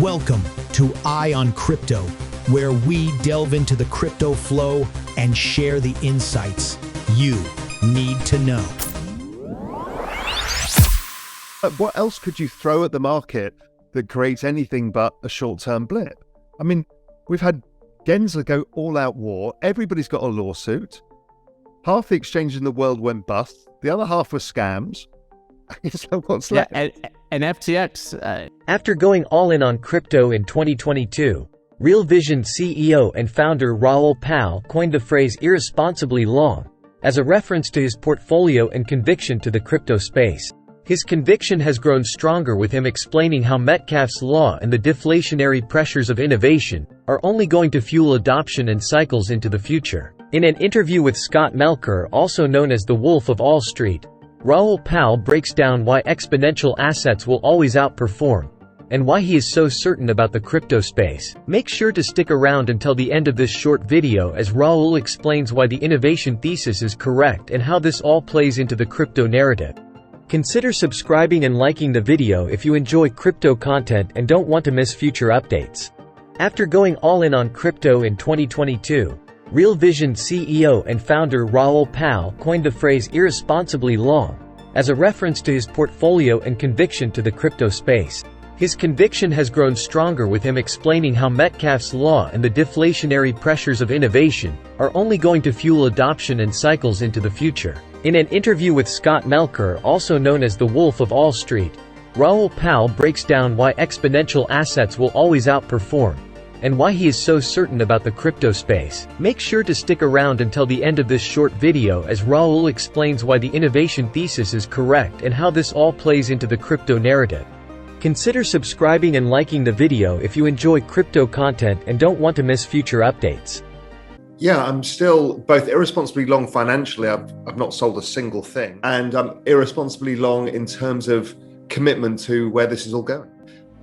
Welcome to Eye on Crypto, where we delve into the crypto flow and share the insights you need to know. What else could you throw at the market that creates anything but a short-term blip? I mean, we've had Gensler go all-out war. Everybody's got a lawsuit. Half the exchanges in the world went bust. The other half were scams. So what's left? And FTX. After going all in on crypto in 2022, Real Vision CEO and founder Raoul coined the phrase irresponsibly long as a reference to his portfolio and conviction to the crypto space. His conviction has grown stronger with him explaining how Metcalfe's law and the deflationary pressures of innovation are only going to fuel adoption and cycles into the future. In an interview with Scott Melker, also known as the Wolf of Wall Street, Raoul breaks down why exponential assets will always outperform, and why he is so certain about the crypto space. Make sure to stick around until the end of this short video as Raoul explains why the innovation thesis is correct and how this all plays into the crypto narrative. Consider subscribing and liking the video if you enjoy crypto content and don't want to miss future updates. After going all in on crypto in 2022, Real Vision CEO and founder Raoul coined the phrase irresponsibly long as a reference to his portfolio and conviction to the crypto space. His conviction has grown stronger with him explaining how Metcalfe's law and the deflationary pressures of innovation are only going to fuel adoption and cycles into the future. In an interview with Scott Melker, also known as the Wolf of Wall Street, Raoul breaks down why exponential assets will always outperform, and why he is so certain about the crypto space. Make sure to stick around until the end of this short video as Raoul explains why the innovation thesis is correct and how this all plays into the crypto narrative. Consider subscribing and liking the video if you enjoy crypto content and don't want to miss future updates. Yeah, I'm still both irresponsibly long financially. I've not sold a single thing, and I'm irresponsibly long in terms of commitment to where this is all going.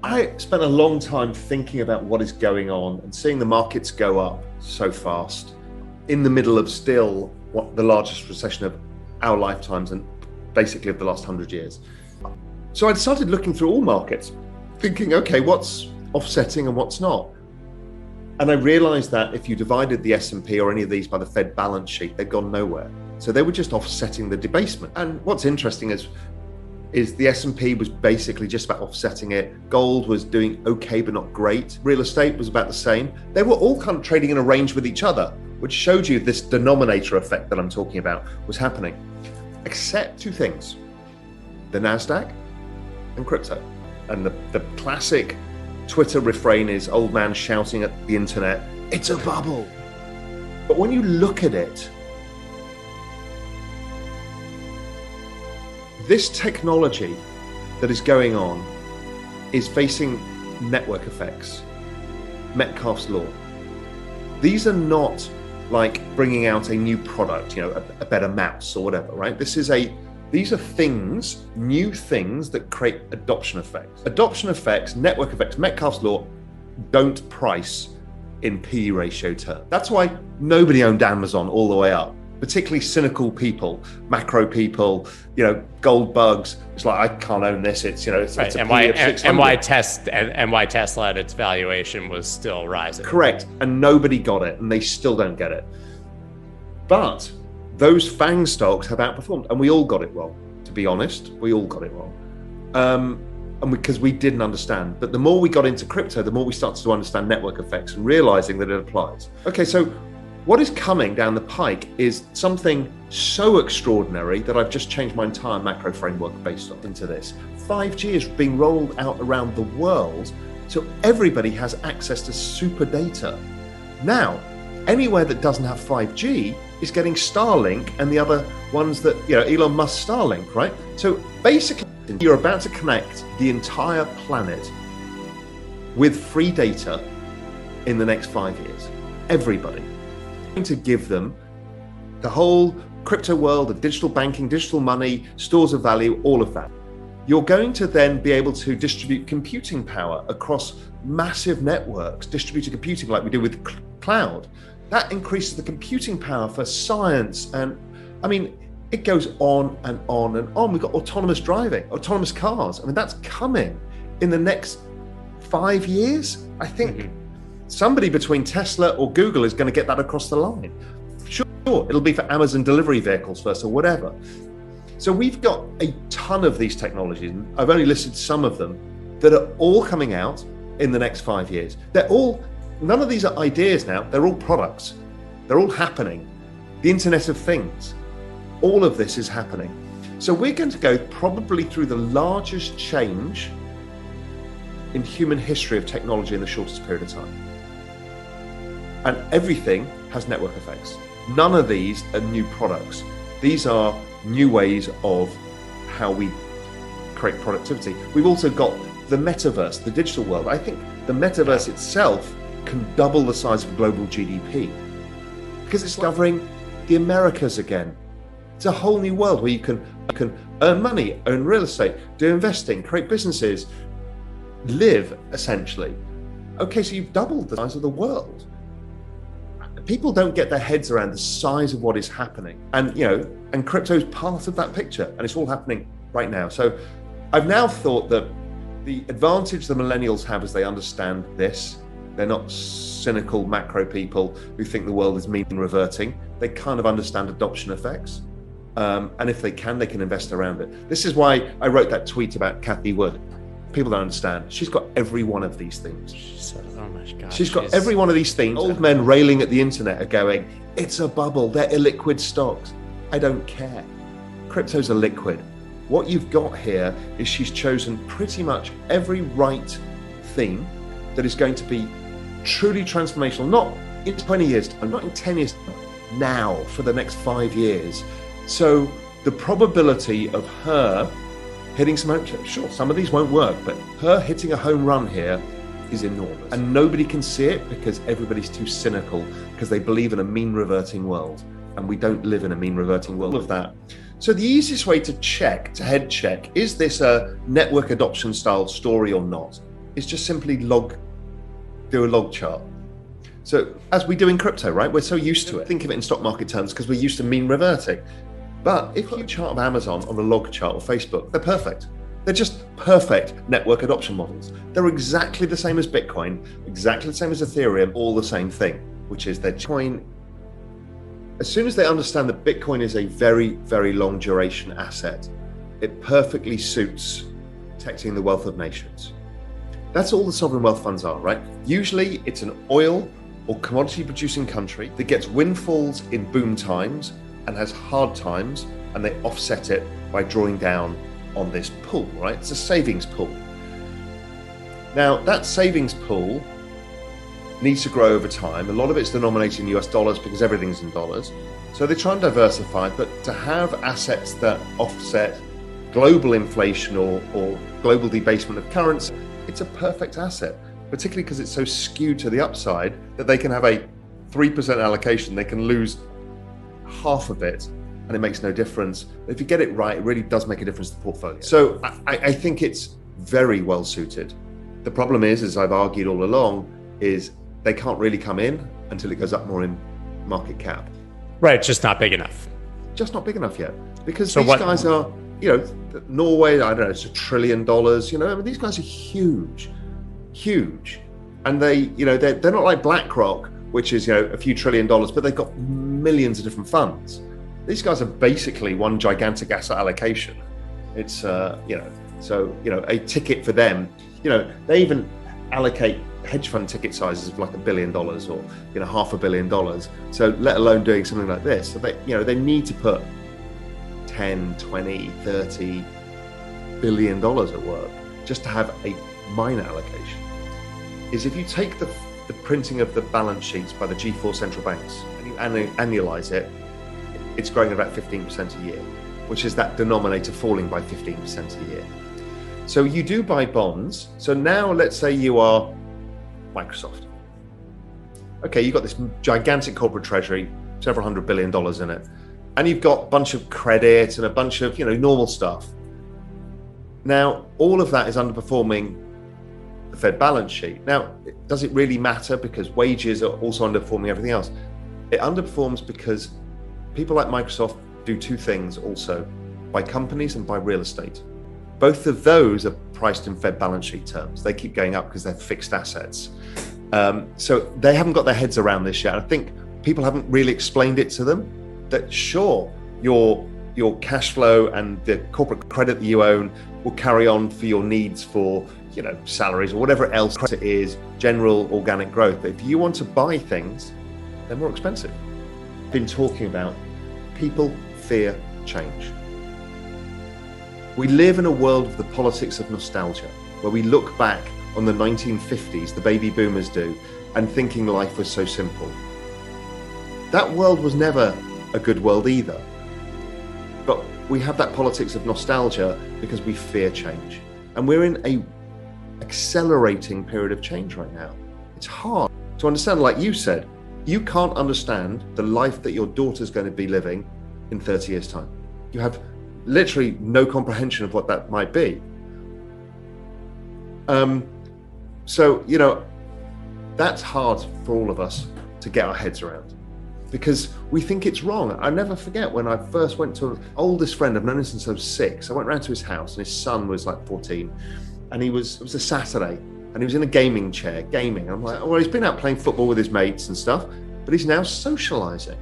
I spent a long time thinking about what is going on and seeing the markets go up so fast in the middle of still the largest recession of our lifetimes and basically of the last 100 years. So I started looking through all markets, thinking, okay, what's offsetting and what's not? And I realized that if you divided the S&P or any of these by the Fed balance sheet, they'd gone nowhere. So they were just offsetting the debasement. And what's interesting is the S&P was basically just about offsetting it. Gold was doing okay, but not great. Real estate was about the same. They were all kind of trading in a range with each other, which showed you this denominator effect that I'm talking about was happening. Except two things, the NASDAQ and crypto. And the classic Twitter refrain is old man shouting at the internet, it's a bubble. But when you look at it, this technology that is going on is facing network effects, Metcalfe's law. These are not like bringing out a new product, a better mouse or whatever, right? These are things, new things that create adoption effects. Adoption effects, network effects, Metcalfe's law don't price in P/E ratio terms. That's why nobody owned Amazon all the way up. Particularly cynical people, macro people, gold bugs. It's like, I can't own this. It's it's right. a and why Tesla at its valuation was still rising. Correct, and nobody got it, and they still don't get it. But those FANG stocks have outperformed, and we all got it wrong. To be honest, we all got it wrong, and because we didn't understand. But the more we got into crypto, the more we started to understand network effects and realizing that it applies. Okay, so what is coming down the pike is something so extraordinary that I've just changed my entire macro framework based on into this. 5G is being rolled out around the world, so everybody has access to super data. Now, anywhere that doesn't have 5G is getting Starlink and the other ones that, Elon Musk Starlink, right? So basically, you're about to connect the entire planet with free data in the next 5 years. Everybody. To give them the whole crypto world of digital banking, digital money, stores of value, all of that. You're going to then be able to distribute computing power across massive networks, distributed computing like we do with cloud. That increases the computing power for science. And it goes on and on and on. We've got autonomous driving, autonomous cars. That's coming in the next 5 years, I think somebody between Tesla or Google is going to get that across the line. Sure, it'll be for Amazon delivery vehicles first or whatever. So we've got a ton of these technologies, and I've only listed some of them, that are all coming out in the next 5 years. None of these are ideas now, they're all products. They're all happening. The Internet of Things, all of this is happening. So we're going to go probably through the largest change in human history of technology in the shortest period of time. And everything has network effects. None of these are new products. These are new ways of how we create productivity. We've also got the metaverse, the digital world. I think the metaverse itself can double the size of global GDP because it's covering the Americas again. It's a whole new world where you can earn money, own real estate, do investing, create businesses, live essentially. Okay, so you've doubled the size of the world. People don't get their heads around the size of what is happening. And crypto is part of that picture, and it's all happening right now. So I've now thought that the advantage the millennials have is they understand this. They're not cynical macro people who think the world is mean reverting. They kind of understand adoption effects. And if they can invest around it. This is why I wrote that tweet about Cathie Wood. People don't understand. She's got every one of these things. Oh my God. She's got every one of these things. Old men railing at the internet are going, it's a bubble, they're illiquid stocks. I don't care. Cryptos are liquid. What you've got here is she's chosen pretty much every right theme that is going to be truly transformational, not in 20 years time, not in 10 years time, now for the next 5 years. So the probability of her hitting sure, some of these won't work, but her hitting a home run here is enormous. And nobody can see it because everybody's too cynical because they believe in a mean reverting world. And we don't live in a mean reverting world of that. So the easiest way to head check, is this a network adoption style story or not, is just simply do a log chart. So as we do in crypto, right? We're so used to it. Think of it in stock market terms because we're used to mean reverting. But if you chart of Amazon on the log chart or Facebook, they're perfect. They're just perfect network adoption models. They're exactly the same as Bitcoin, exactly the same as Ethereum, all the same thing, which is their coin. As soon as they understand that Bitcoin is a very, very long duration asset, it perfectly suits protecting the wealth of nations. That's all the sovereign wealth funds are, right? Usually it's an oil or commodity producing country that gets windfalls in boom times and has hard times, and they offset it by drawing down on this pool, right? It's a savings pool. Now, that savings pool needs to grow over time. A lot of it's denominated in US dollars because everything's in dollars. So they try and diversify, but to have assets that offset global inflation or global debasement of currency, it's a perfect asset, particularly because it's so skewed to the upside that they can have a 3% allocation. They can lose half of it and it makes no difference. If you get it right, it really does make a difference to the portfolio. So I think it's very well suited. The problem is, as I've argued all along, is they can't really come in until it goes up more in market cap. Right, it's just not big enough. Just not big enough yet. Because these guys are, Norway, I don't know, it's $1 trillion, I mean, these guys are huge. And they're not like BlackRock, which is, a few $1 trillion, but they've got millions of different funds. These guys are basically one gigantic asset allocation. It's, a ticket for them, they even allocate hedge fund ticket sizes of like $1 billion or, $500 million. So let alone doing something like this. So they need to put 10, 20, 30 billion dollars at work just to have a minor allocation. Is if you take the printing of the balance sheets by the G4 central banks and you annualize it, it's growing at about 15% a year, which is that denominator falling by 15% a year. So you do buy bonds. So now let's say you are Microsoft. Okay, you've got this gigantic corporate treasury, several $100 billion in it, and you've got a bunch of credit and a bunch of normal stuff. Now, all of that is underperforming the Fed balance sheet. Now, does it really matter because wages are also underperforming everything else? It underperforms because people like Microsoft do two things also: buy companies and buy real estate. both of those are priced in Fed balance sheet terms. They keep going up because they're fixed assets. So they haven't got their heads around this yet. I think people haven't really explained it to them that sure, your cash flow and the corporate credit that you own will carry on for your needs for, salaries or whatever else it is, general organic growth. But if you want to buy things, they're more expensive. I've been talking about people fear change. We live in a world of the politics of nostalgia, where we look back on the 1950s, the baby boomers do, and thinking life was so simple. That world was never a good world either. But we have that politics of nostalgia because we fear change. And we're in a accelerating period of change right now. It's hard to understand, like you said, you can't understand the life that your daughter's going to be living in 30 years' time. You have literally no comprehension of what that might be. So, that's hard for all of us to get our heads around because we think it's wrong. I never forget when I first went to an oldest friend, I've known him since I was 6. I went round to his house and his son was like 14 and it was a Saturday and he was in a gaming chair, gaming. I'm like, well, he's been out playing football with his mates and stuff, but he's now socializing.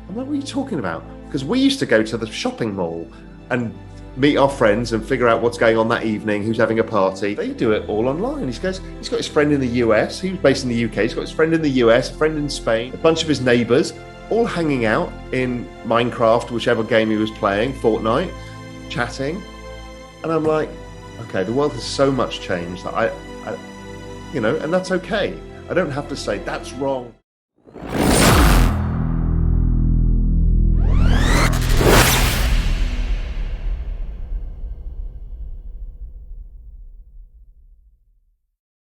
I'm like, what are you talking about? Because we used to go to the shopping mall and meet our friends and figure out what's going on that evening, who's having a party. They do it all online. He's got his friend in the US, he was based in the UK, he's got his friend in the US, a friend in Spain, a bunch of his neighbours, all hanging out in Minecraft, whichever game he was playing, Fortnite, chatting. And I'm like, okay, the world has so much changed that I and that's okay. I don't have to say that's wrong.